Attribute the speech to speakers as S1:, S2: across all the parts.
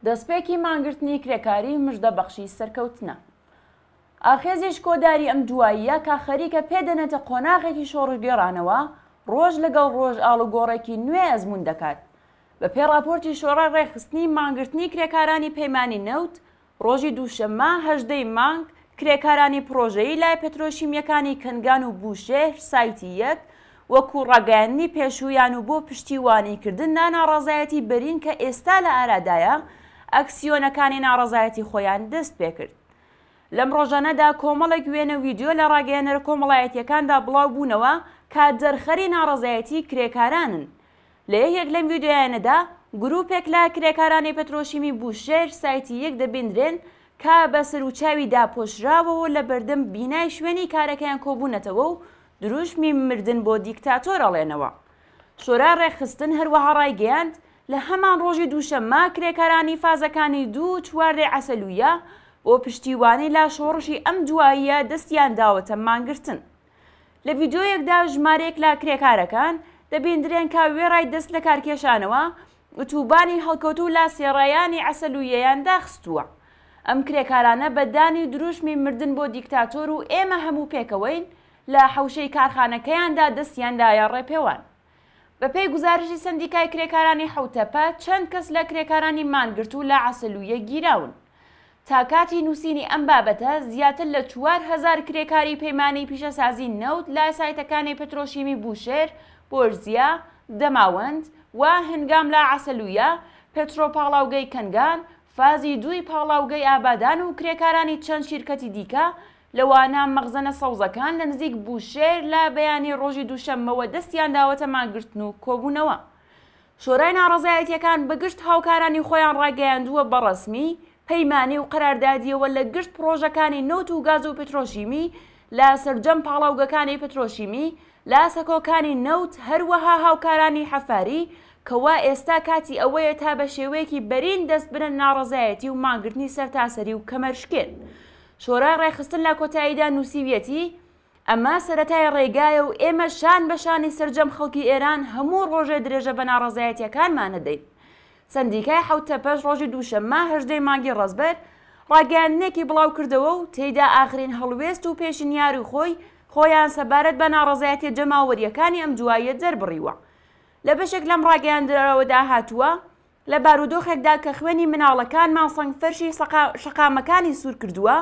S1: دەستپێکی مانگرتنی کرێکاری مژدەبەخشی سەرکەوتنە. ئاخێزیش کۆداری ئەم دواییە کا خەریکە پێدەنێتە قۆناغێکی شۆڕگێڕانەوە ڕۆژ لەگەڵ ڕۆژ ئاڵوگۆڕێکی نوێ ئەزمون دەکات. بە پێ راپۆرتی شۆڕای ڕێخستنی مانگرتنی کرێکارانی پەیمانی نەوت ڕۆژی دووشەممە 18 مانگ کرێکارانی پرۆژەیی لای پێترۆشیمیەکانی کەنگان و بوشێر سایتی یەک وەکو ڕاگەیاندنی پێشوویان و بۆ پشتیوانیکردن ناڕەزایەتی بەرین کە ئێستا لە ئارادایە ئەکسیۆنەکانی ناڕەزایەتی خۆیان دەست پێ کرد. لەم ڕۆژانەدا کۆمەڵێک وێنە ویددیۆ لە ڕاگەیەنەرە کۆمەڵایەتیەکاندا بڵاو بوونەوە کە دەرخەری ناڕەزایەتی کرێکارانن. لە یەکێک لەم ویددیۆیانەدا گروپێک لە کرێکارانی پەترۆشیمی بوشێر سایتی یەک دەبیندرێن کە بە سەرچاوی داپۆشراوەوە لە بەردەم بینای شوێنی کارەکەیان کۆبوونەتەوە و دروشمی مردن بۆ دیکتاتۆر ئەڵێنەوە. شۆرای ڕێخستن هەروەها ڕایگەیاند لە هەمان ڕۆژی دووشەممە کرێکارانی فازەکانی 2 چواردەی عەسەلویە بۆ پشتیوانی لا شۆڕشی ئەم دواییە دەستیان داوەتە مانگرتن. لە ڤیدیۆیەکدا ژمارەیەک لە کرێکارەکان دەبیندرێن کە وێڕای دەست لە کارکێشانەوە ئۆتۆبانی هەڵکەوتوو لا سێڕایانی عەسەلویەیان داخستووە. ئەم کرێکارانە بەدانی دروشمی مردن بۆ دیکتاتۆر و ئێمە هەموو پێکەوەین لە حەوشەی کارخانەکەیاندا دەستیاندایە ڕێپێوان. بە پێی گوزارشی سندیکای کرێکارانی حوتەپە چەند کەس لە کرێکارانی مانگرت و لە عەسەلویە گیراون. تا کاتی نووسینی ئەم بابەتە زیاتر لە 4000 کرێکاری پەیمانی پیشەسازی نەوت لە سایتەکانی پەترۆشیمی بوشێر، بۆرزیا، دەماوەند و هەنگام لە عەسەلویە، پێترۆپاڵاوگەی کەنگان، فازی 2 پاڵاوگەی ئابادان و کرێکارانی چەند شیرکەتی دیکە لەوانە مەخزەنە سەوزەکان لە نزیک بوشێر لە بەیانی ڕۆژی دووشەممەوە دەستیان داوەتە مانگرتن و کۆبوونەوە. شۆرای ناڕەزایەتیەکان بەگشت هاوکارانی خۆیان ڕاگەیاندووە بەڕەسمی پەیمانی و قەراردادیەوە لە گشت پرۆژەکانی نەوت و گاز و پێترۆشیمی لە سەرجەم پاڵاوگەکانی پێترۆشیمی لە سەکۆکانی نەوت هەروەها هاوکارانی حەفاری کەوا ئێستا کاتی ئەوەیە تا بە شێوەیەکی بەرین دەست برن ناڕەزایەتی و مانگرتنی سەرتاسەری و کەمەرشکێن. شۆرای ڕێخستن لە کۆتاییدا نووسیویەتی ئەمە سەرەتای ڕێگایە و ئێمە شان بە شانی سەرجەم خەڵکی ئێران هەموو ڕۆژێ درێژە بە ناڕەزایەتیەکانمانە دەین. سندیکای حوتەپەش ڕۆژی دووشەممە 18 مانگی ڕەزبەر ڕاگەیاندنێکی بڵاو کردەوە و تێیدا ئاخرین هەڵوێست و پێشنیاری خۆیان سەبارەت بە ناڕەزایەتی جەماوەریەکانی ئەم دواییە دەربڕیوە. لە بەشێک لەم ڕاگەیاندراوەدا هاتووە لە بارودۆخێکدا کە خوێنی مناڵەکانمان سەنگفەرشی شەقامەکانی سوور کردووە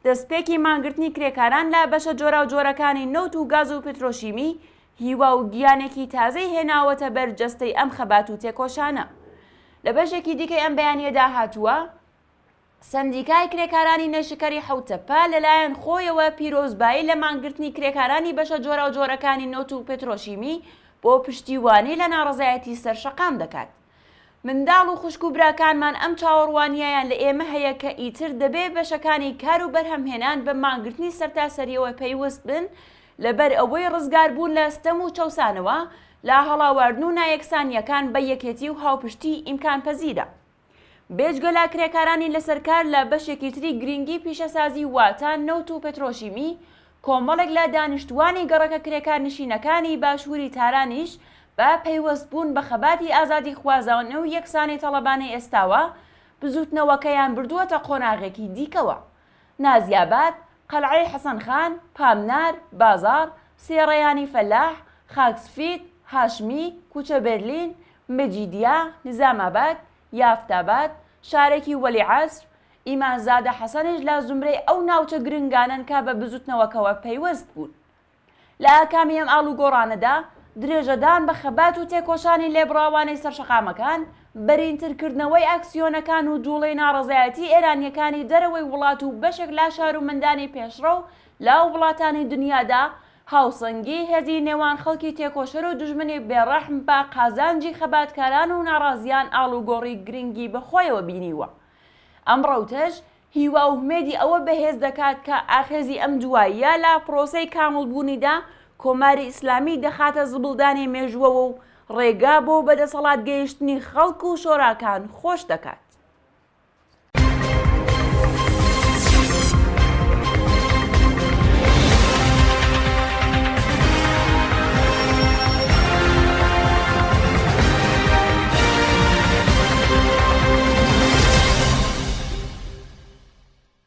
S1: دەستپێکی مانگرتنی کرێکاران لە بەشە جۆرا و جۆرەکانی نەوت و گاز و پێترۆشیمی هیوا و گیانێکی تازەی هێناوەتە بەر جەستەی ئەم خەبات و تێکۆشانە. لە بەشێکی دیکەی ئەم بەیانیەدا هاتووە سندیکای کرێکارانی نێشکەری حوتەپە لەلایەن خۆیەوە پیرۆزبایی لە مانگرتنی کرێکارانی بەشە جۆرا و جۆرەکانی نەوت و پێترۆشیمی بۆ پشتیوانی لە ناڕەزایەتی سەرشەقام دەکات. منداڵ و خوشک و براکانمان ئەم چاوەڕوانیایان لە ئێمە هەیە کە ئیتر دەبێ بەشەکانی کار و بەرهەمهێنان بە مانگرتنی سەرتاسەریەوە پەیوەست بن لەبەر ئەوەی ڕزگار بوون لە ستەم و چەوسانەوە لە هەڵاواردن و نایەکسانیەکان بە یەکێتی و هاوپشتی ئیمکان پەزیرە. بێجگە لە کرێکارانی لەسەرکار لە بەشێکی تری گرنگی پیشەسازی واتان نەوت و پێترۆشیمی کۆمەڵێک لە دانیشتوانی گەڕەکە کرێکار نشینەکانی باشووری تارانیش بە پەیوەست بوون بە خەباتی ئازادی خوازانە و یەکسانی تەڵەبانی ئێستاوە بزوتنەوەکەیان بردووەتە قۆناغێکی دیکەوە. نازیاباد، قەلعەی حەسەنخان، پامنار، بازار، سێڕەیانی فەلاح، خاکسفید، هاشمی، کوچە بەرلین، مەجیدیا، نظاماباد، یافتاباد، شارێکی وەلیعەسر، ئیمانزادە حەسەنش لە زومرەی ئەو ناوچە گرنگانن کە بە بزوتنەوەکەوە پەیوەست بوون. لە ئاکامی ئەم ئاڵوگۆڕانەدا درێژەدان بە خەبات و تێکۆشانی لێبڕاوانەی سەرشەقامەکان بەرینترکردنەوەی ئاکسیۆنەکان و جوڵەی ناڕەزایەتی ئێرانیەکانی دەرەوەی وڵات و بەشێک لا شار و مندانی پێشڕە و لاو وڵاتانی دنیادا هاوسەنگی هێزی نێوان خەڵکی تێکۆشەر و دژمنی بێڕەحم بە قازانجی خەباتکاران و ناڕازیان ئاڵوگۆڕی گرنگی بەخۆیەوە بینیوە. ئەم ڕەوتەش هیوا و هومێدی ئەوە بەهێز دەکات کە ئاخێزی ئەم دواییە لە پرۆسەی کامڵبوونیدا کۆماری ئیسلامی دەخاتە زبڵدانی مێژووەوە و ڕێگا بۆ بەدەسەڵات گەیشتنی خەڵک و شۆراکان خۆش دەکات.